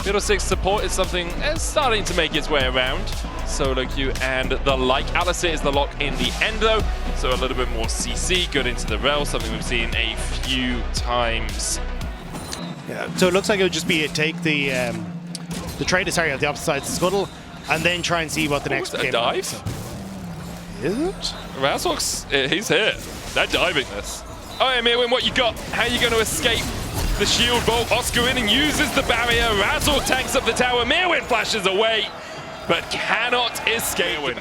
Middle 6 support is something that's starting to make its way around. Solo queue and the like. Alice is the lock in the end though, so a little bit more CC, good into the rail, something we've seen a few times. Yeah, so it looks like it would just be take the trade of the opposite side scuttle, and then try and see what the next game dive? Is it? Razork's, he's here. They're diving this. Oh yeah, Mirwin, what you got? How are you going to escape the shield bolt? Oscar in and uses the barrier. Razork tanks up the tower. Mirwin flashes away, but cannot escape.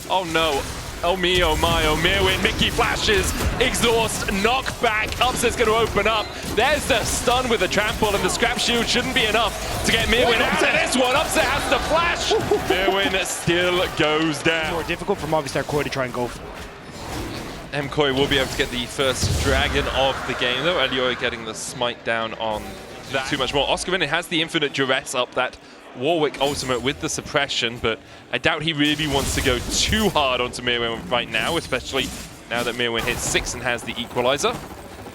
Oh no. Oh me, oh my, oh Mirwin. Mickey flashes, exhaust, knock back. Upset's going to open up. There's the stun with the trample, and the scrap shield shouldn't be enough to get Mirwin out of this one. Upset has the flash. Mirwin still goes down. More difficult for Movistar Core to try and go for. MKOI will be able to get the first dragon of the game, though. Elioy getting the smite down on that. Too much more. Oscar Vinny has the infinite duress up that Warwick ultimate with the suppression, but I doubt he really wants to go too hard onto Mirwin right now, especially now that Mirwin hits 6 and has the equalizer.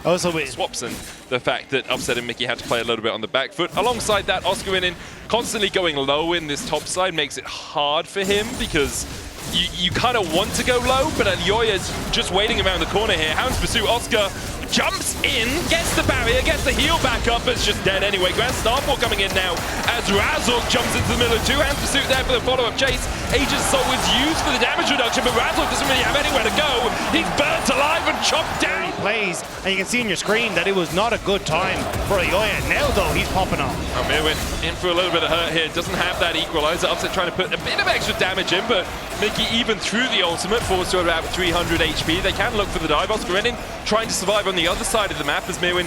Also, swaps in the fact that Upset and Mickey had to play a little bit on the back foot. Alongside that, Oscar Vinny constantly going low in this top side makes it hard for him because you kind of want to go low, but Elioy is just waiting around the corner here. Hound's Pursuit, Oscar jumps in, gets the barrier, gets the heal back up, but it's just dead anyway. Grand Starfall coming in now as Razork jumps into the middle of 2. Hound's Pursuit there for the follow-up chase. Aegis Soul is used for the damage reduction, but Razork doesn't really have anywhere to go. He's burnt alive and chopped down. Plays, and you can see on your screen that it was not a good time for Elioy. Now though, he's popping off. Oh, Mirwin in for a little bit of hurt here. Doesn't have that equalizer. Upset trying to put a bit of extra damage in, but Mickey even through the ultimate falls to about 300 HP. They can look for the dive. Oscar Renin trying to survive on the other side of the map as Mirwin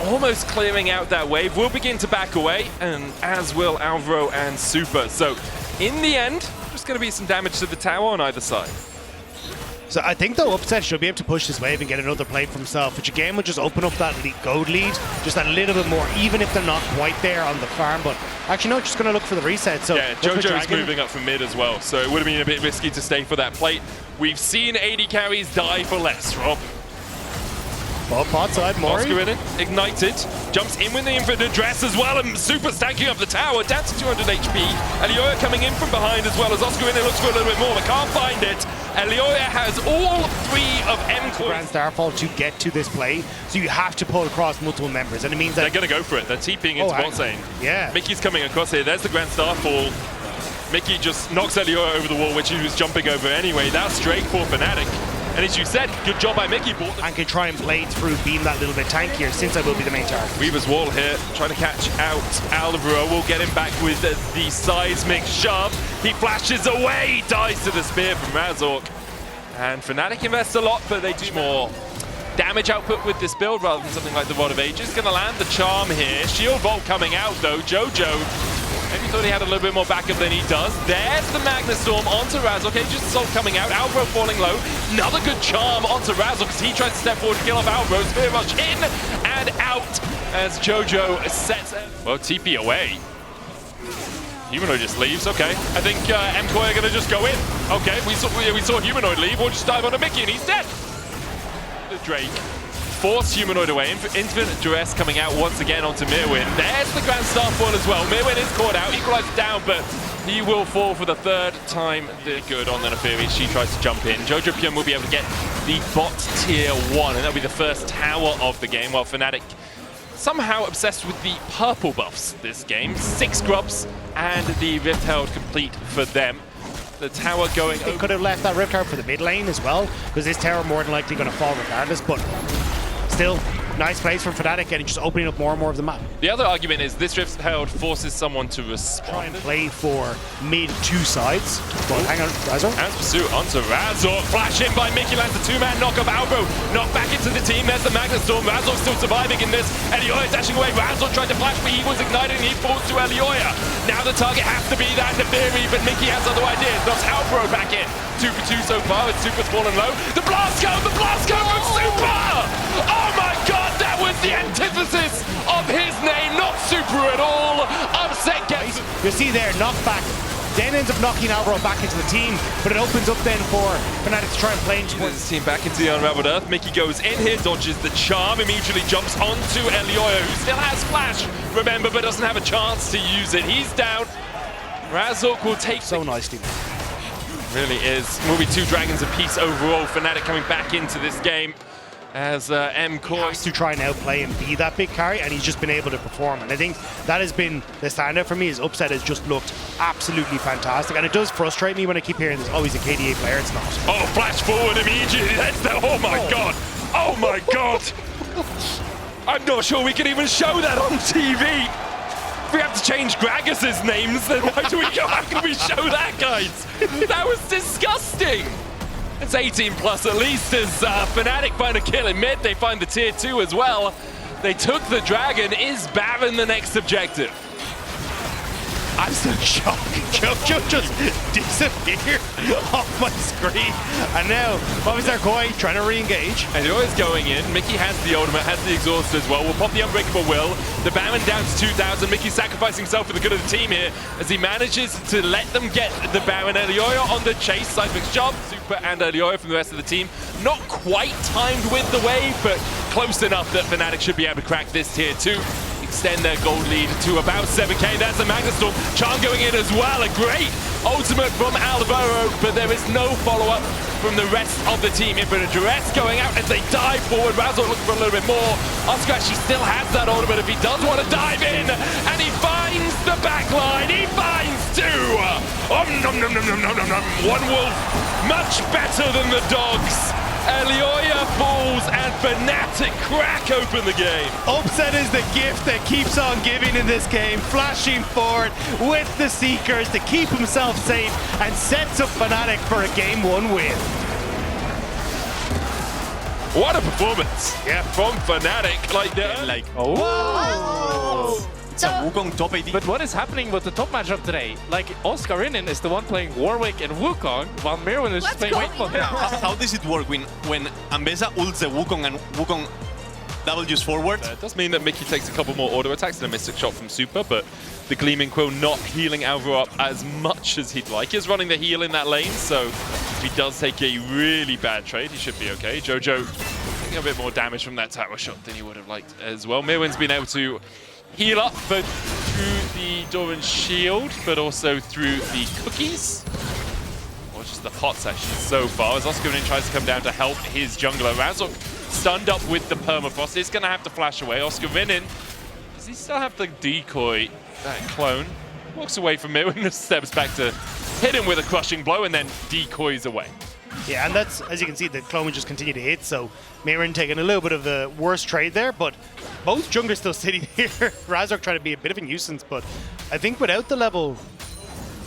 almost clearing out that wave. Will begin to back away, and as will Alvaro and Super. So in the end, just going to be some damage to the tower on either side. So I think though Upset should be able to push this wave and get another play for himself, which again would just open up that gold lead just a little bit more, even if they're not quite there on the farm. But actually no, just going to look for the reset. So yeah, Jojo is moving up from mid as well, so it would have been a bit risky to stay for that plate. We've seen AD carries die for less, Rob. Bot side, Mori. Oscar in it, ignited, jumps in with the infinite address as well, and Super stacking up the tower, down to 200 HP. Elioya coming in from behind as well as Oscar in it looks for a little bit more, but can't find it. Elioya has all 3 of MKOI. Grand Starfall to get to this play, so you have to pull across multiple members, and it means that they're going to go for it. They're TPing into bot lane. Yeah. Mickey's coming across here. There's the Grand Starfall. Mickey just knocks Elioya over the wall, which he was jumping over anyway. That's straight for Fnatic. And as you said, good job by Mickey. And can try and play through, being that little bit tankier, since I will be the main target. Weaver's wall here, trying to catch out Alvaro. We'll get him back with the seismic shove. He flashes away, dies to the spear from Razork. And Fnatic invests a lot, but they do more damage output with this build rather than something like the Rod of Ages. Going to land the charm here. Shield Vault coming out though. Jojo maybe thought he had a little bit more backup than he does. There's the Magna Storm onto Razork. Aegis Assault coming out. Alvaro falling low. Another good charm onto Razork as he tries to step forward to kill off Alvaro. Spear rush in and out as Jojo sets it. Well, TP away. Humanoid just leaves, okay. I think MKOI are going to just go in. Okay, we saw Humanoid leave. We'll just dive onto Mickey and he's dead. The Drake. Force Humanoid away. Infinite Duress coming out once again onto Mirwin. There's the Grand Starfall as well. Mirwin is caught out. Equalizer down, but he will fall for the 3rd time. Good on the Neferi. She tries to jump in. Jojo Pyun will be able to get the bot tier 1, and that'll be the first tower of the game, while Fnatic somehow obsessed with the purple buffs this game. 6 grubs and the Rift Herald complete for them. The tower going over. They could have left that Rift Herald for the mid lane as well, because this tower more than likely going to fall regardless, but still, nice plays from Fnatic and just opening up more and more of the map. The other argument is this Rift Herald forces someone to respond. Try and play for mid 2 sides. But hang on, Razork. Hound's Pursuit onto Razork. Flash in by Mickey, lands the 2-man knock of Alvaro. Knock back into the team. There's the Magna Storm. Razork still surviving in this. Elioya dashing away. Razork tried to flash, but he was ignited and he falls to Elioya. Now the target has to be that Neferi, but Mickey has other ideas. Knocks Alvaro back in. 2 for 2 so far, with Super's fallen low. The blast go from Super! Oh my god, that was the antithesis of his name, not Super at all. Upset gets... You see there, knockback then ends up knocking Alvaro back into the team, but it opens up then for Fnatic to try and play into his team back into the unraveled earth. Mickey goes in here, dodges the charm, immediately jumps onto Elioya, who still has flash, remember, but doesn't have a chance to use it. He's down. Razork will take so nicely. Really is. Will be 2 dragons apiece overall. Fnatic coming back into this game as MKOI has to try and outplay and be that big carry, and he's just been able to perform. And I think that has been the standout for me. His upset has just looked absolutely fantastic, and it does frustrate me when I keep hearing there's always a KDA player. It's not. Oh, flash forward immediately. That's the. Oh my god. Oh my god. I'm not sure we can even show that on TV. If we have to change Gragas's names, then why do we go? How can we show that, guys? That was disgusting. It's 18 plus at least as Fnatic find a kill in mid. They find the tier 2 as well. They took the dragon. Is Baron the next objective? I'm still shocked. Jojo just disappeared off my screen. And now, Movistar KazaLoLLCShighlights trying to re-engage. And Elioya's going in. Mickey has the ultimate, has the exhaust as well. We'll pop the Unbreakable Will. The Baron down to 2,000. Mickey sacrificing himself for the good of the team here as he manages to let them get the Baron. Elioya on the chase. Seismic's job. Super and Elioya from the rest of the team. Not quite timed with the wave, but close enough that Fnatic should be able to crack this tier 2. Extend their gold lead to about 7k. There's the Magnastorm. Charm going in as well. A great ultimate from Alvaro, but there is no follow-up from the rest of the team. Infinite Duress going out as they dive forward. Razork looking for a little bit more. Oscar actually still has that ultimate if he does want to dive in. And he finds the backline. He finds 2. Nom, nom, nom, nom, nom, nom, nom. One wolf, much better than the dogs. Elioya falls and Fnatic crack open the game. Upset is the gift that keeps on giving in this game, flashing forward with the Seekers to keep himself safe and sets up Fnatic for a Game 1 win. What a performance from Fnatic. It's a Wukong top AD. But what is happening with the top matchup today? Like, Oscar Inen is the one playing Warwick and Wukong, while Mirwin is playing Wakeful. How does it work when Ambessa ults the Wukong and Wukong W's forward? It does mean that Mickey takes a couple more auto attacks and a Mystic Shot from Super, but the Gleaming Quill not healing Alvaro up as much as he'd like. He's running the heal in that lane, so if he does take a really bad trade, he should be okay. Jojo getting a bit more damage from that tower shot than he would have liked as well. Mirwin's been able to heal up both through the Doran's shield, but also through the cookies. Or just the pots, actually, so far. As Oscar tries to come down to help his jungler. Razork stunned up with the permafrost. He's going to have to flash away. Oscar Vinin, does he still have the decoy? That clone walks away from Mirwin, steps back to hit him with a crushing blow, and then decoys away. Yeah, and that's, as you can see, the clone would just continue to hit, so Mirren taking a little bit of a worse trade there, but both junglers still sitting here. Razork trying to be a bit of a nuisance, but I think without the level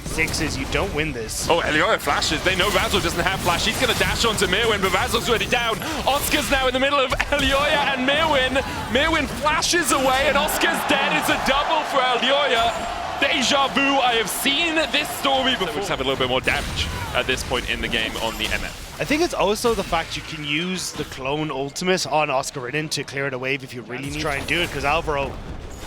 6s, you don't win this. Oh, Elioya flashes. They know Razork doesn't have flash. He's going to dash onto Mirwin, but Razork's already down. Oscar's now in the middle of Elioya and Mirwin. Mirwin flashes away, and Oscar's dead. It's a double for Elioya. Deja vu, I have seen this story before. We just have a little bit more damage at this point in the game on the MF. I think it's also the fact you can use the clone ultimate on Oscar Ridden to clear the wave if you really need to try and do it, because Alvaro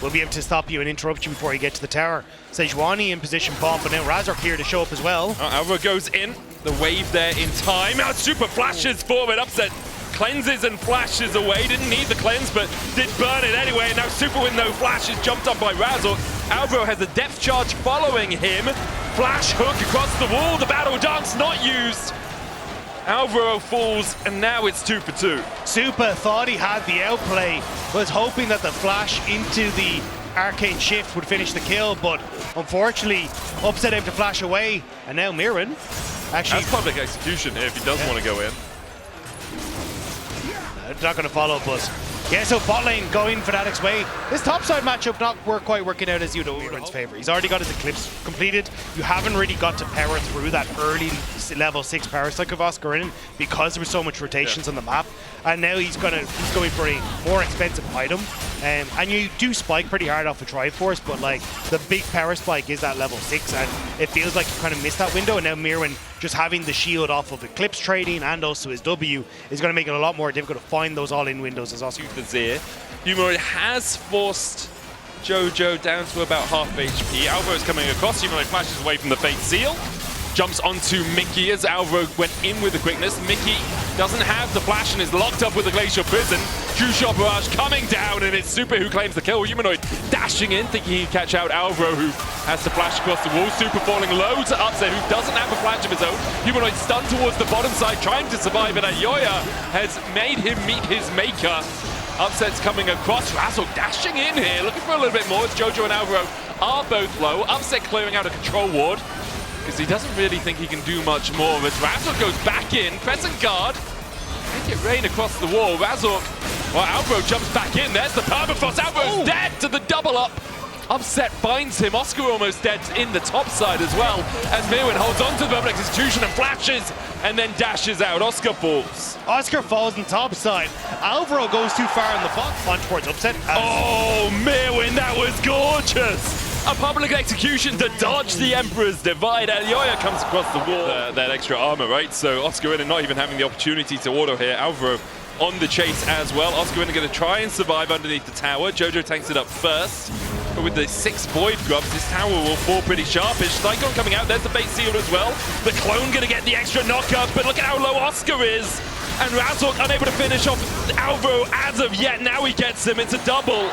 will be able to stop you and interrupt you before you get to the tower. Sejuani in position pop, but now Razork here to show up as well. Alvaro goes in, the wave there in time. Now Super flashes forward, upset. Cleanses and flashes away. Didn't need the cleanse, but did burn it anyway. Now Super with no flash is jumped up by Razork. Alvaro has a depth charge following him. Flash hook across the wall. The battle dance not used. Alvaro falls, and now it's 2 for 2. Super thought he had the outplay, was hoping that the flash into the arcane shift would finish the kill, but unfortunately, upset him to flash away. And now Mirren actually... That's public execution here if he does want to go in. Not going to follow, but yeah, so bot lane going Fnatic's way. This topside matchup not quite working out as you'd hope in his favor. He's already got his Eclipse completed. You haven't really got to power through that early level 6 power cycle of Oscar in because there was so much rotations on the map. And now he's going for a more expensive item. And you do spike pretty hard off a Triforce, but like the big power spike is that level 6, and it feels like you kind of missed that window. And now Mirwin just having the shield off of Eclipse trading and also his W is going to make it a lot more difficult to find those all-in windows as Oscar. The Zir. Humor has forced Jojo down to about half HP. Alvaro's coming across. Humanoid flashes away from the Fate Seal. Jumps onto Mickey as Alvaro went in with the quickness. Mickey doesn't have the flash and is locked up with the Glacial Prison. True Shot Barrage coming down, and it's Super who claims the kill. Humanoid dashing in, thinking he'd catch out Alvaro, who has to flash across the wall. Super falling low to Upset, who doesn't have a flash of his own. Humanoid stunned towards the bottom side, trying to survive, and Ayoya has made him meet his maker. Upset's coming across. Razzle dashing in here, looking for a little bit more as Jojo and Alvaro are both low. Upset clearing out a control ward, because he doesn't really think he can do much more. As Razzle goes back in, crescent guard, make it rain across the wall. Razzle, well, Alvaro jumps back in. There's the permafrost. Alvaro's dead to the double up. Upset finds him. Oscar almost dead in the top side as well, as Mirwin holds on to the verbal execution and flashes, and then dashes out. Oscar falls. Oscar falls in top side. Alvaro goes too far in the box. Punch towards Upset. Oh, Mirwin, that was gorgeous. A public execution to dodge the Emperor's Divide. Ayoya comes across the wall. That extra armor, right? So Oscar Innin not even having the opportunity to auto here. Alvaro on the chase as well. Oscar Innin going to try and survive underneath the tower. Jojo tanks it up first. But with the 6 Void Grubs, this tower will fall pretty sharpish. Cyclone coming out. There's the Fate Seal as well. The Clone going to get the extra knockup, but look at how low Oscar is. And Razork unable to finish off Alvaro as of yet. Now he gets him. It's a double.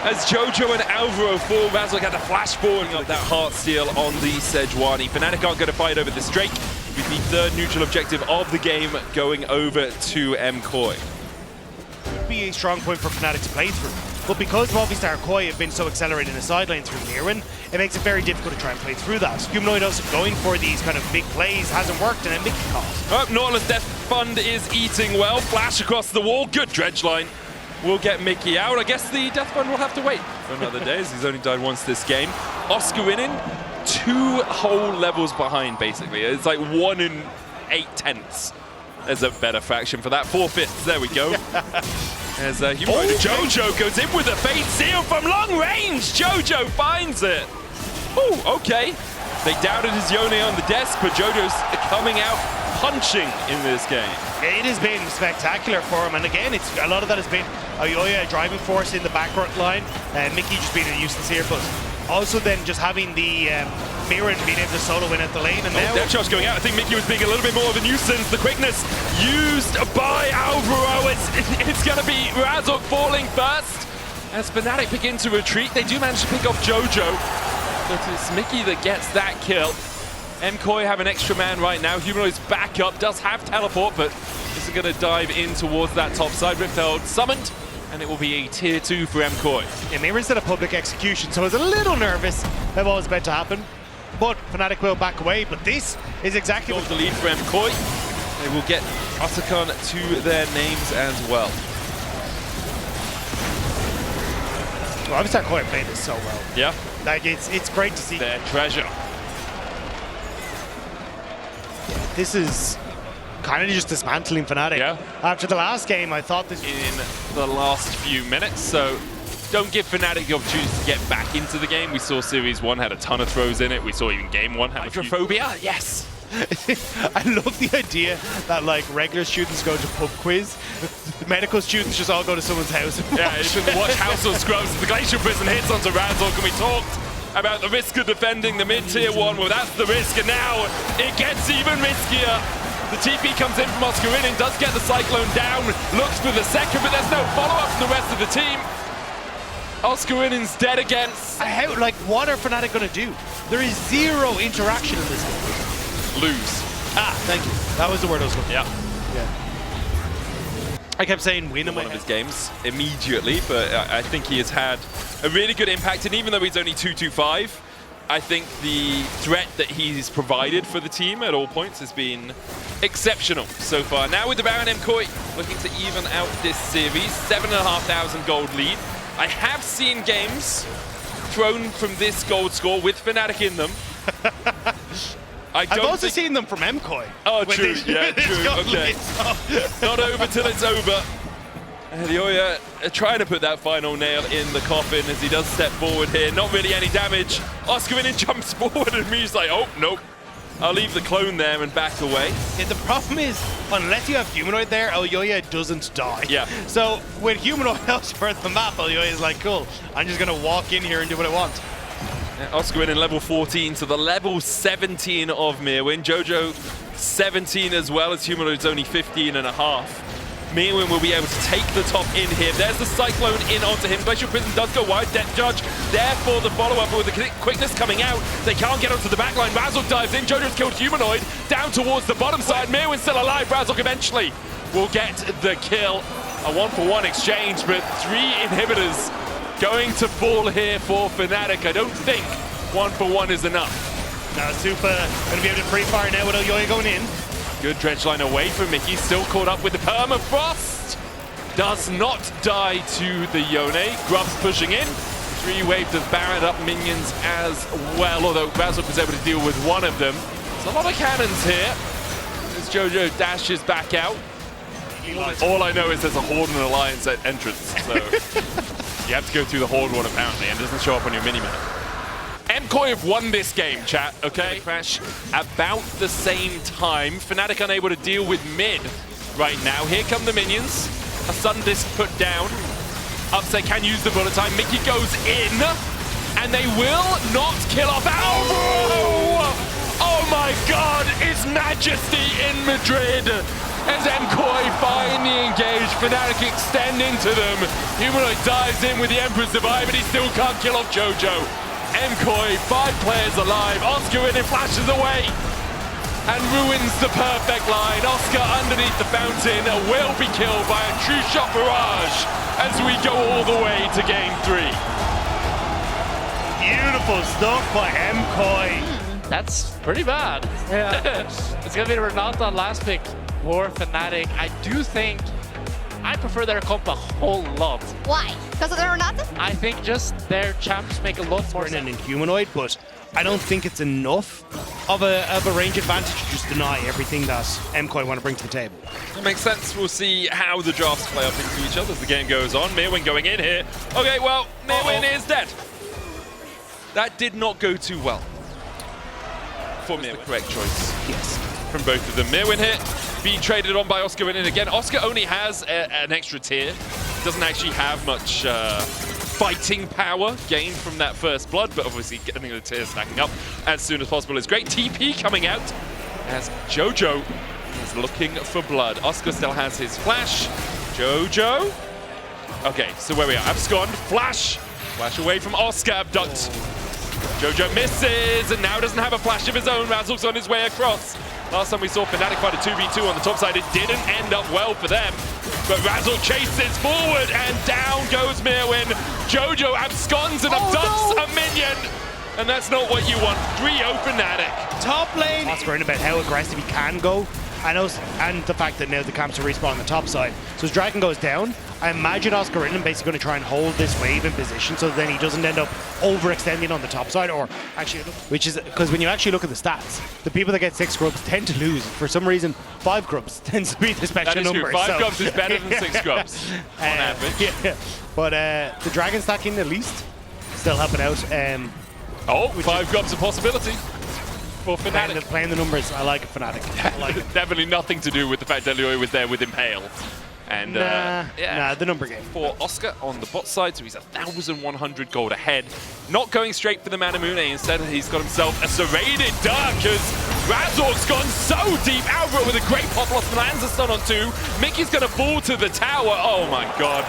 As Jojo and Alvaro fall, Razork had a flash falling up that Heart Seal on the Sejuani. Fnatic aren't going to fight over this Drake, with the third neutral objective of the game going over to MKOI. Would be a strong point for Fnatic to play through. But because Movistar and KOI have been so accelerated in the sideline through Mirwin, it makes it very difficult to try and play through that. Humanoid also going for these kind of big plays hasn't worked, and then Mickey caught. Oh, Nautilus Death Fund is eating well. Flash across the wall. Good dredge line. We'll get Mickey out. I guess the Death Fund will have to wait for another day, as he's only died once this game. Oscar Innin, 2 whole levels behind, basically. It's like 1 in 8/10. There's a better fraction for that. 4/5. There we go. As Jojo goes in with a Fate Seal from long range. Jojo finds it. Oh, okay. They doubted his Yone on the desk, but Jojo's coming out punching in this game. It has been spectacular for him, and again, it's a lot of that has been Ayoya, a driving force in the backcourt line, and Mickey just being a nuisance here, but also then just having the Mirren being able to solo win at the lane, and now that shot's going out. I think Mickey was being a little bit more of a nuisance. The quickness used by Alvaro. It's going to be Razork falling first. As Fnatic begin to retreat, they do manage to pick off Jojo, but it's Mickey that gets that kill. MKOI have an extra man right now. Humanoid's back up, does have teleport, but isn't going to dive in towards that top side. Rifthold summoned, and it will be a tier 2 for MKOI. Yeah, Mirren's did a public execution, so I was a little nervous about what was about to happen, but Fnatic will back away. But this is exactly what the lead for MKOI. They will get Otacon to their names as well. Well, Movistar KOI played this so well. Yeah. Like, it's great to see. Their treasure. This is kind of just dismantling Fnatic. Yeah. After the last game, I thought this... In the last few minutes, so don't give Fnatic the opportunity to get back into the game. We saw Series 1 had a ton of throws in it. We saw even Game 1 had Hydrophobia. Yes! I love the idea that, like, regular students go to pub quiz. Medical students just all go to someone's house. Yeah, you should watch House of Scrubs. The Glacial Prison hits onto Razork, and we talked about the risk of defending the mid-tier 1. Well, that's the risk, and now it gets even riskier. The TP comes in from Oscar Innin, does get the Cyclone down, looks for the second, but there's no follow-up from the rest of the team. Oscar Innin's dead again. How, like, what are Fnatic going to do? There is 0 interaction in this game. Lose. Ah, thank you. That was the word I was looking for. Yeah. I kept saying win in one of his games immediately, but I think he has had a really good impact, and even though he's only 2-2-5, I think the threat that he's provided for the team at all points has been exceptional so far. Now with the Baron MKOI looking to even out this series, 7,500 gold lead. I have seen games thrown from this gold score with Fnatic in them. I've also seen them from MKOI. Oh, true. Yeah, true. Okay. Not over till it's over. Ayoya trying to put that final nail in the coffin as he does step forward here. Not really any damage. Oscar Innin jumps forward and Mi's like, oh, nope. I'll leave the clone there and back away. Yeah, the problem is, unless you have Humanoid there, Elyoya doesn't die. Yeah. So with Humanoid elsewhere on the map, Elyoya is like, cool, I'm just going to walk in here and do what I want. Yeah, Oscar in level 14 to the level 17 of Mirwin. Jojo 17 as well, as Humanoid's only 15 and a half. Mirwin will be able to take the top in here. There's the Cyclone in onto him. Glacial Prison does go wide. Death Judge there for the follow-up, but with the quickness coming out, they can't get onto the backline. Razork dives in. Jojo's killed Humanoid down towards the bottom side. Mirwin's still alive. Razork eventually will get the kill. A 1-for-1 exchange, but 3 inhibitors going to fall here for Fnatic. I don't think 1-for-1 is enough. Now Super going to be able to pre-fire now with Elyoya going in. Good dredge line away from Mickey, still caught up with the permafrost. Does not die to the Yone. Grub's pushing in. 3-wave does Barret up minions as well, although Razork was able to deal with one of them. There's a lot of cannons here as Jojo dashes back out. All I know is there's a Horde and Alliance at entrance, so you have to go through the Horde one apparently, and it doesn't show up on your minimap. MKOI have won this game, chat, okay? Crash about the same time. Fnatic unable to deal with mid right now. Here come the minions. A sudden disc put down. Upset can use the bullet time. Mickey goes in, and they will not kill off Alvaro! Oh my god, it's Majesty in Madrid! As MKOI finally engaged, Fnatic extend into them. Humanoid dives in with the Emperor's Divide, but he still can't kill off Jojo. MKOI, 5 players alive. Oscar in and flashes away and ruins the perfect line. Oscar underneath the fountain will be killed by a true shot barrage as we go all the way to game 3. Beautiful stuff by MKOI. That's pretty bad. Yeah. It's going to be Renata last pick for Fnatic. I do think I prefer their comp a whole lot. Why? Because of the Renata? I think just their champs make a lot more In sense. Humanoid, but I don't think it's enough of a range advantage to just deny everything that MKOI want to bring to the table. That makes sense. We'll see how the drafts play up into each other as the game goes on. Mirwin going in here. Okay, well, Mirwin is dead. That did not go too well. For Mirwin. The correct choice. Yes. From both of them. Mirwin hit, being traded on by Oscar, and again, Oscar only has an extra tier. Doesn't actually have much fighting power gained from that first blood, but obviously getting the tier stacking up as soon as possible is great. TP coming out as Jojo is looking for blood. Oscar still has his flash. Jojo. Okay, so where we are, abscond, flash away from Oscar, abduct. Jojo misses, and now doesn't have a flash of his own. Razork's on his way across. Last time we saw Fnatic fight a 2v2 on the top side, it didn't end up well for them. But Razork chases forward, and down goes Mirwin. Jojo absconds and abducts a minion. And that's not what you want. 3-0 Fnatic. Top lane. Oscar in about how aggressive he can go. And the fact that now the camps are respawn on the top side. So as Dragon goes down, I imagine Oscar in basically going to try and hold this wave in position so then he doesn't end up overextending on the top side, or actually, which is because when you actually look at the stats, the people that get 6 grubs tend to lose. For some reason, 5 grubs tends to be the special That is number. true. 5 grubs is better than 6 grubs on average. Yeah. But the Dragon stacking at least still helping out. 5 grubs a possibility for Fnatic. Playing the numbers, I like it, Fnatic. I like it. Definitely nothing to do with the fact that Elyoya was there with Impale. And nah, the number game. For Oscar on the bot side, so he's 1,100 gold ahead. Not going straight for the Manamune, instead he's got himself a serrated Dark, because Razork's gone so deep. Alvaro with a great pop loss, lands a stun on 2. Mickey's going to fall to the tower. Oh my god.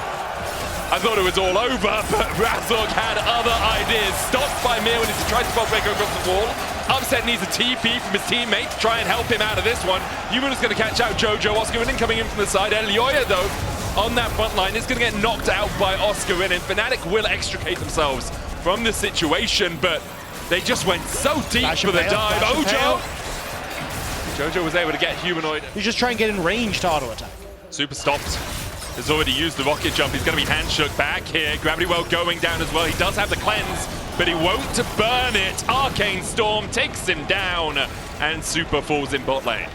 I thought it was all over, but Razork had other ideas. Stopped by Mir when he tries to spot breaker across the wall. Upset needs a TP from his teammate to try and help him out of this one. Human is going to catch out Jojo. Oscar Winning coming in from the side. Elyoya, though, on that front line is going to get knocked out by Oscar Winning. Fnatic will extricate themselves from the situation, but they just went so deep for the dive. Jojo was able to get Humanoid. You just try and get in range to auto attack. Super stopped. Has already used the rocket jump. He's going to be hand shook back here. Gravity Well going down as well. He does have the cleanse, but he won't burn it. Arcane Storm takes him down, and Super falls in bot lane.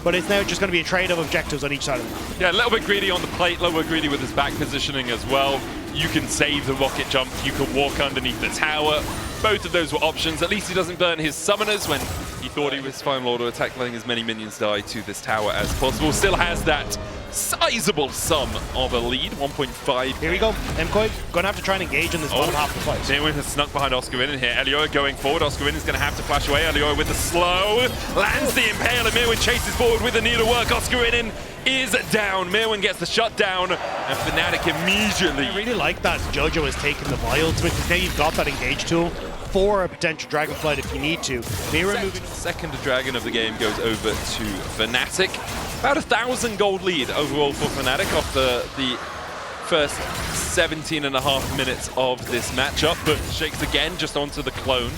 But it's now just going to be a trade of objectives on each side of the map. Yeah, a little bit greedy on the plate, a little bit greedy with his back positioning as well. You can save the rocket jump. You can walk underneath the tower. Both of those were options. At least he doesn't burn his summoners when He thought he was final auto attack, letting as many minions die to this tower as possible. Still has that sizable sum of a lead, 1.5. Here we go. MKOI going to have to try and engage in this bottom half of the fight. Mewin has snuck behind Oscarinin here. Elioy going forward. Oscarinin is going to have to flash away. Elioy with the slow. Lands the Impale, and Mewin chases forward with the needlework. Oscarinin is down. Mewin gets the shutdown, and Fnatic immediately. I really like that Jojo has taken the vial to it, because now you've got that engage tool for a potential Dragonflight if you need to. Second dragon of the game goes over to Fnatic. About 1,000 gold lead overall for Fnatic off the first 17.5 minutes of this matchup, but shakes again just onto the clone.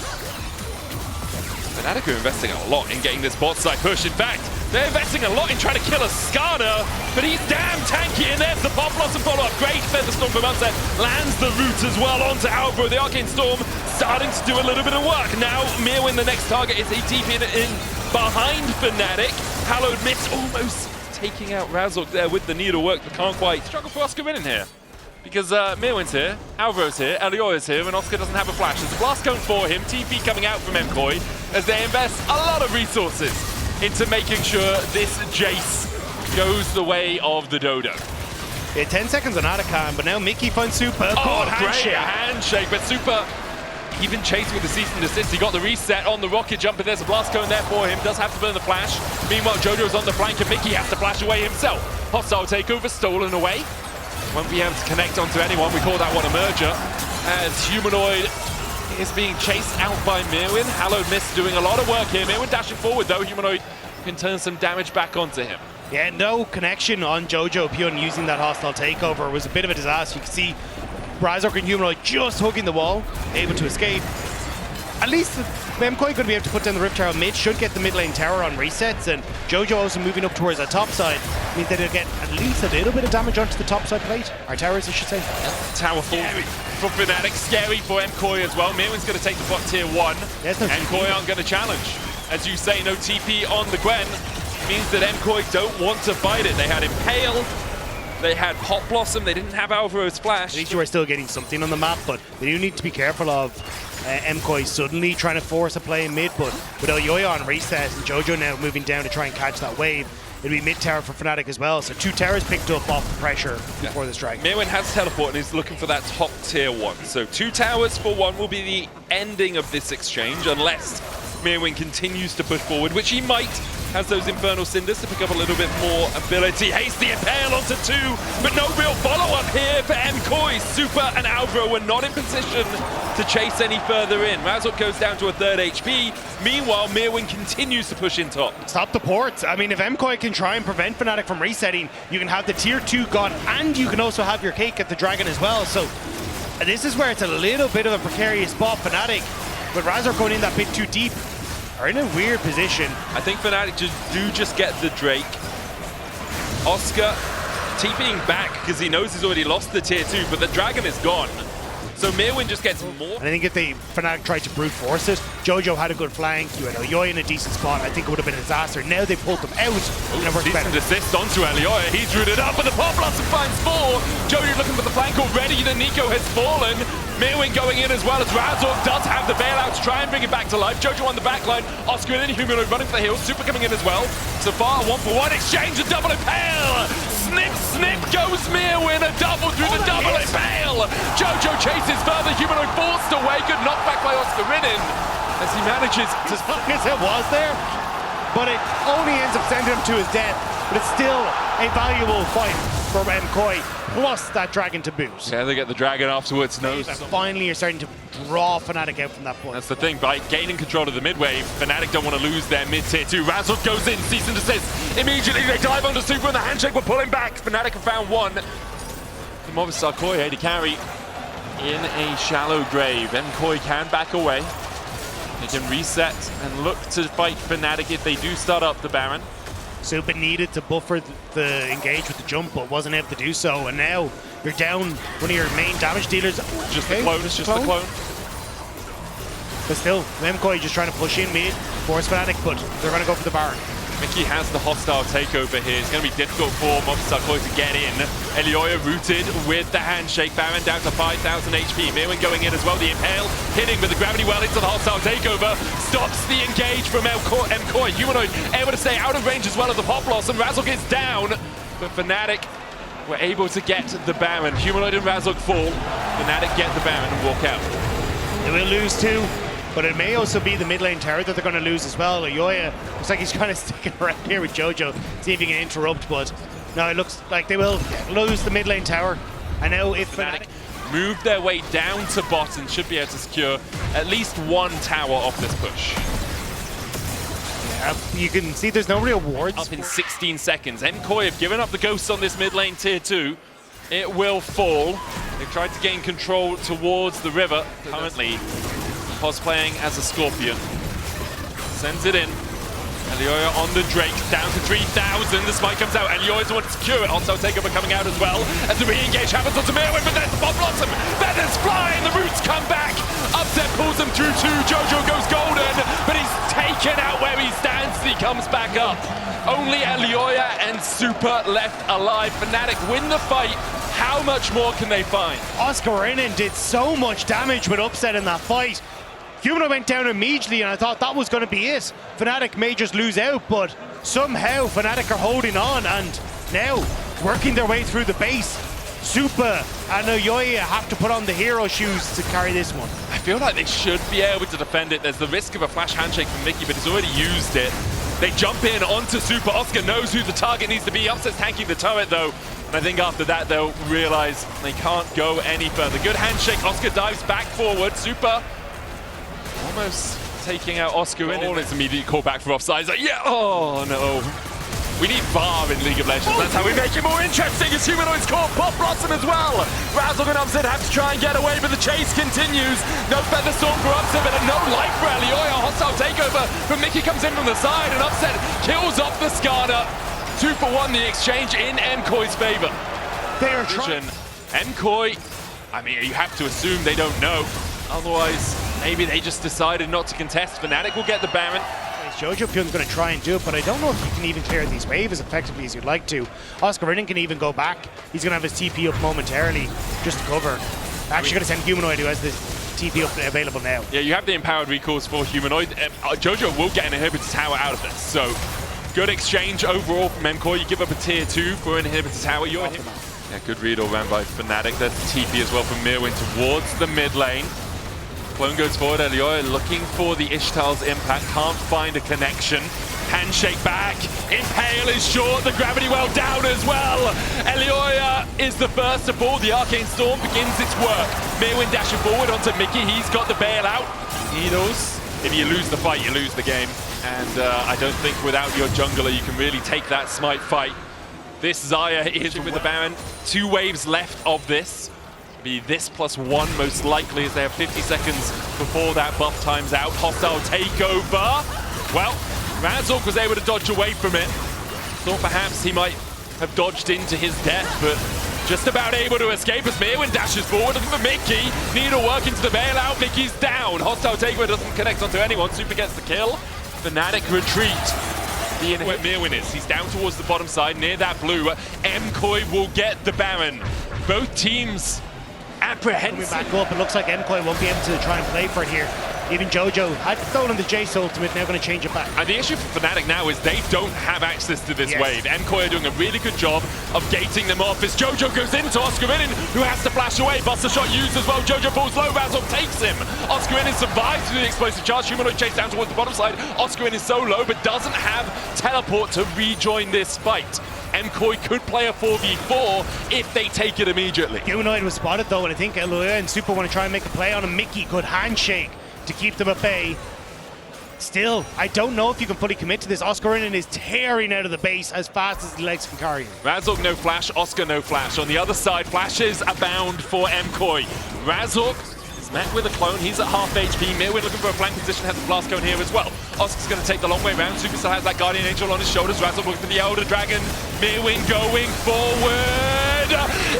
Fnatic are investing a lot in getting this bot side push. In fact, they're investing a lot in trying to kill a Skarner, but he's damn tanky, and there's the Pop Blossom follow-up. Great Featherstorm from Upset, lands the root as well onto Alvaro. The Arcane Storm starting to do a little bit of work. Now, Mewin, the next target, is ATP in behind Fnatic. Hallowed Mist almost taking out Razork there with the needlework, but can't quite. Struggle for Oscarinin here. Because Mewin's here, Alvaro's here, Elioy is here, and Oscar doesn't have a flash. There's a blast cone for him, TP coming out from MKOI as they invest a lot of resources into making sure this Jace goes the way of the Dodo. Yeah, 10 seconds on Atacam, but now Mickey finds Super. Oh, great handshake, but Super even chasing with the cease and desist. He got the reset on the rocket jump, and there's a blast cone there for him. Does have to burn the flash. Meanwhile, Jojo's on the flank, and Mickey has to flash away himself. Hostile takeover stolen away. Won't be able to connect onto anyone. We call that one a merger. As Humanoid is being chased out by Mewin. Hallowed Mist doing a lot of work here. Mewin dashing forward though. Humanoid can turn some damage back onto him. Yeah, no connection on Jojo Pyun using that hostile takeover. It was a bit of a disaster. You can see Razork and Humanoid just hugging the wall, able to escape. At least MKOI going to be able to put down the Rift Tower mid, should get the mid lane tower on resets, and Jojo also moving up towards the top side means that they'll get at least a little bit of damage onto the top side plate, or towers I should say. Tower full for Fnatic, scary for MKOI as well. Mewin's going to take the bot tier 1. There's no MKOI aren't going to challenge. As you say, no TP on the Gwen means that MKOI don't want to fight it. They had Impale, they had Pop Blossom, they didn't have Alvaro's flash. At least you are still getting something on the map, but they do need to be careful of MKOI suddenly trying to force a play in mid, but with Elioy on reset and Jojo now moving down to try and catch that wave, it'll be mid tower for Fnatic as well, so 2 towers picked up off the pressure before this strike. Mewin has teleport and he's looking for that top tier 1, so 2 towers for 1 will be the ending of this exchange, unless Mewin continues to push forward, which he might. Has those Infernal Cinders to pick up a little bit more ability. Hasty Impale onto 2, but no real follow-up here for MKOI. Super and Alvaro were not in position to chase any further in. Razork goes down to a 3rd HP. Meanwhile, Mewin continues to push in top. Stop the ports. I mean, if MKOI can try and prevent Fnatic from resetting, you can have the tier 2 gone, and you can also have your cake at the Dragon as well. So this is where it's a little bit of a precarious spot. Fnatic, with Razork going in that bit too deep, are in a weird position. I think Fnatic just get the Drake. Oscar TPing back because he knows he's already lost the tier 2, but the Dragon is gone. So Mewin just gets more. And I think if Fnatic tried to brute force it, Jojo had a good flank, you had Elioy in a decent spot, I think it would have been a disaster. Now they pulled them out, and it works better. Decent assist onto Elioy, he's rooted up, but the Pop Blossom finds 4. Jojo looking for the flank already, the Nico has fallen. Mewin going in as well as Razork does have the bailout to try and bring it back to life. Jojo on the back line, Oscar and then Humanoid running for the heels, Super coming in as well. So far, 1-for-1 exchange, a double Impale! Snip, snip goes Mewin, a double through the double Impale! Jojo chases further, Humanoid forced away, good knockback by Oscarinin as he manages to... As long as it was there, but it only ends up sending him to his death. But it's still a valuable fight for MKOI, plus that Dragon to boot. Yeah, they get the Dragon afterwards. No. And finally you're starting to draw Fnatic out from that point. That's the thing, by gaining control of the mid wave, Fnatic don't want to lose their mid tier 2. Razork goes in, cease and desist. Immediately they dive onto Super and the handshake will pull him back. Fnatic have found 1. The Movistar Koi to carry in a shallow grave. MKOI can back away. They can reset and look to fight Fnatic if they do start up the Baron. Super needed to buffer the engage with the jump, but wasn't able to do so. And now you're down one of your main damage dealers. Just the clone, it's just the clone. But still, MKOI just trying to push in mid, force Fnatic, but they're going to go for the Baron. Mickey has the hostile takeover here. It's going to be difficult for Movistar to get in. Elioya rooted with the handshake. Baron down to 5,000 HP. Mirwin going in as well. The impale hitting with the gravity well into the hostile takeover. Stops the engage from MKOI. Humanoid able to stay out of range as well as the pop loss. And Razork is down. But Fnatic were able to get the Baron. Humanoid and Razork fall. Fnatic get the Baron and walk out. They will lose too. But it may also be the mid lane tower that they're going to lose as well. Elioya looks like he's kind of sticking around here with Jojo, see if he can interrupt, but no, it looks like they will lose the mid lane tower. I know if Fnatic move their way down to bot and should be able to secure at least one tower off this push. You can see there's no real wards. Up in 16 seconds. MKOI have given up the ghosts on this mid lane tier 2. It will fall. They've tried to gain control towards the river. Currently, cosplaying as a Scorpion. Sends it in. Elioya on the Drake, down to 3,000. The smite comes out. Elioya's the one to secure it. Also takeover coming out as well. As the re-engage happens onto Mirwin, but there's the Bob Blossom. Feathers fly, and the roots come back. Upset pulls him through too. Jojo goes golden, but he's taken out where he stands. He comes back up. Only Elioya and Super left alive. Fnatic win the fight. How much more can they find? Oscarinen did so much damage with Upset in that fight. Humanoid went down immediately, and I thought that was going to be it. Fnatic may just lose out, but somehow Fnatic are holding on and now working their way through the base. Super and Elioya have to put on the hero shoes to carry this one. I feel like they should be able to defend it. There's the risk of a flash handshake from Mickey, but he's already used it. They jump in onto Super. Oscar knows who the target needs to be. Upset's tanking the turret, though. And I think after that, they'll realize they can't go any further. Good handshake. Oscar dives back forward. Super almost taking out Oscar in. It's immediate call back for offside. Like, yeah, oh no. We need VAR in League of Legends. That's how we make it more interesting. As Humanoid's caught Pop Blossom as well. Razork and Upset have to try and get away, but the chase continues. No Feather Storm for Upset, but no life for Elioya. Hostile takeover, but Mickey comes in from the side, and Upset kills off the Skarner. 2 for 1 the exchange in MKOI's favor. They are trying. MKOI, I mean, you have to assume they don't know. Otherwise, maybe they just decided not to contest. Fnatic will get the Baron. Jojo Pyun's going to try and do it, but I don't know if you can even clear these waves as effectively as you'd like to. Oscarinen can even go back. He's going to have his TP up momentarily just to cover. Actually going to send Humanoid, who has the TP up available now. Yeah, you have the empowered recalls for Humanoid. Jojo will get an inhibitor tower out of this, so good exchange overall from MKOI. You give up a tier 2 for an inhibitor tower. You're in. Yeah, good read all round by Fnatic. There's the TP as well from Mirwin towards the mid lane. Clone goes forward. Elioya looking for the Ishtal's impact. Can't find a connection. Handshake back. Impale is short. The gravity well down as well. Elioya is the first to fall. The Arcane Storm begins its work. Mirwin dashing forward onto Mickey. He's got the bailout. Needles. If you lose the fight, you lose the game. And I don't think without your jungler, you can really take that smite fight. This Xayah is with the Baron. 2 waves left of this. Be this +1 most likely, as they have 50 seconds before that buff times out. Hostile takeover. Well, Razork was able to dodge away from it. Thought perhaps he might have dodged into his death, but just about able to escape as Mirwin dashes forward. Looking for Mickey. Needle work into the bailout. Mickey's down. Hostile takeover doesn't connect onto anyone. Super gets the kill. Fnatic retreat. Where Mirwin is. He's down towards the bottom side near that blue. MKOI will get the Baron. Both teams apprehensive. Back up, it looks like MKOI won't be able to try and play for it here. Even Jojo had stolen the Jace ultimate, now going to change it back. And the issue for Fnatic now is they don't have access to this wave. MKOI are doing a really good job of gating them off as Jojo goes into Oscarinen, who has to flash away. Buster shot used as well. Jojo falls low. Razork takes him. Oscarinen survives through the explosive charge. Humanoid chase down towards the bottom side. Oscarinen is so low, but doesn't have teleport to rejoin this fight. MKOI could play a 4v4 if they take it immediately. Humanoid was spotted though, and I think Elioya and Super want to try and make a play on him. Mickey could handshake to keep them at bay. Still, I don't know if you can fully commit to this. Oscarinen is tearing out of the base as fast as the legs can carry him. Razork no flash, Oscar no flash. On the other side, flashes abound for MKOI. Razork is met with a clone. He's at half HP. Mirwin looking for a flank position, has a blast cone here as well. Oscar's going to take the long way round. Super still has that Guardian Angel on his shoulders. Razork looking for the Elder Dragon. Mirwin going forward.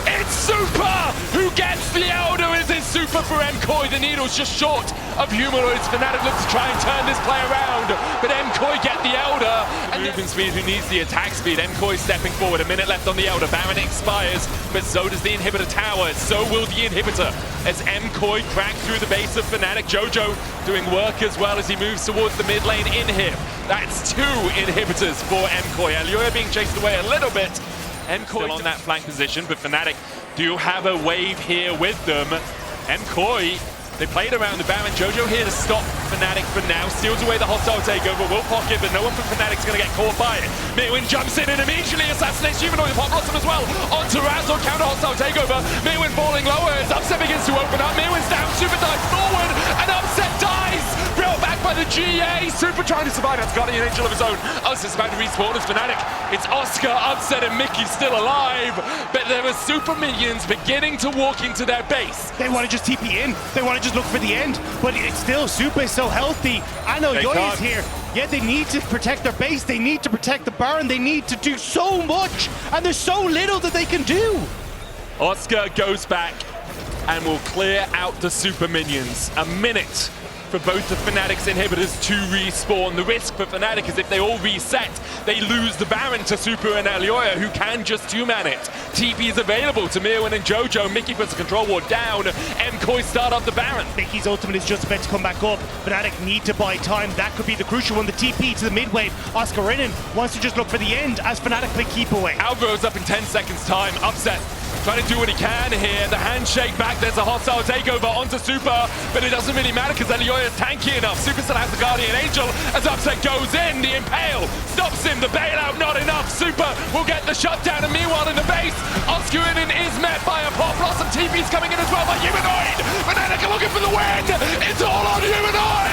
It's Super who gets the Elder as his Super Super for MKOI. The needle's just short of Humanoids. Fnatic looks to try and turn this play around, but MKOI get the Elder. And movement speed, who needs the attack speed? MKOI stepping forward, a minute left on the Elder. Baron expires, but so does the inhibitor tower. So will the inhibitor as MKOI crack through the base of Fnatic. Jojo doing work as well as he moves towards the mid lane in here. That's 2 inhibitors for MKOI. Alioya being chased away a little bit. MKOI still on that flank position, but Fnatic do have a wave here with them. MKOI, they played around the Baron. Jojo here to stop Fnatic for now. Steals away the hostile takeover. Will pocket, but no one from Fnatic's going to get caught by it. Mirwin jumps in and immediately assassinates Humanoid. The pop blossom as well. Onto Razor, counter hostile takeover. Mirwin falling lower as Upset begins to open up. Mirwin's down, Super dives forward, and Upset dies. Brought back by the GA. Super trying to survive. That's got an angel of his own. Upset's about to respawn as Fnatic. It's Oscar, Upset, and Mickey still alive, but there are super minions beginning to walk into their base. They want to just TP in. They want to just look for the end, but it's still Super is so healthy. I know Yoi's here. Yeah, they need to protect their base. They need to protect the Baron. They need to do so much, and there's so little that they can do. Oscar goes back and will clear out the super minions. A minute for both the Fnatic's inhibitors to respawn. The risk for Fnatic is if they all reset, they lose the Baron to Super and Alioya, who can just 2-man it. TP is available to Mirwin and Jojo. Mickey puts the control ward down. MKOI start off the Baron. Mickey's ultimate is just about to come back up. Fnatic need to buy time. That could be the crucial one. The TP to the mid wave. Oscar Rinnan wants to just look for the end as Fnatic play keep away. Alvaro's up in 10 seconds time. Upset trying to do what he can here. The handshake back. There's a hostile takeover onto Super, but it doesn't really matter because Alioya is tanky enough. Super still has the Guardian Angel as Upset goes in. The Impale stops him. The bailout not enough. Super will get the shutdown, and meanwhile in the base, Oscar Rinnan is met by a pop blossom. TP's coming in as well by Humanoid. Fnatic are looking for the win. It's all on Humanoid.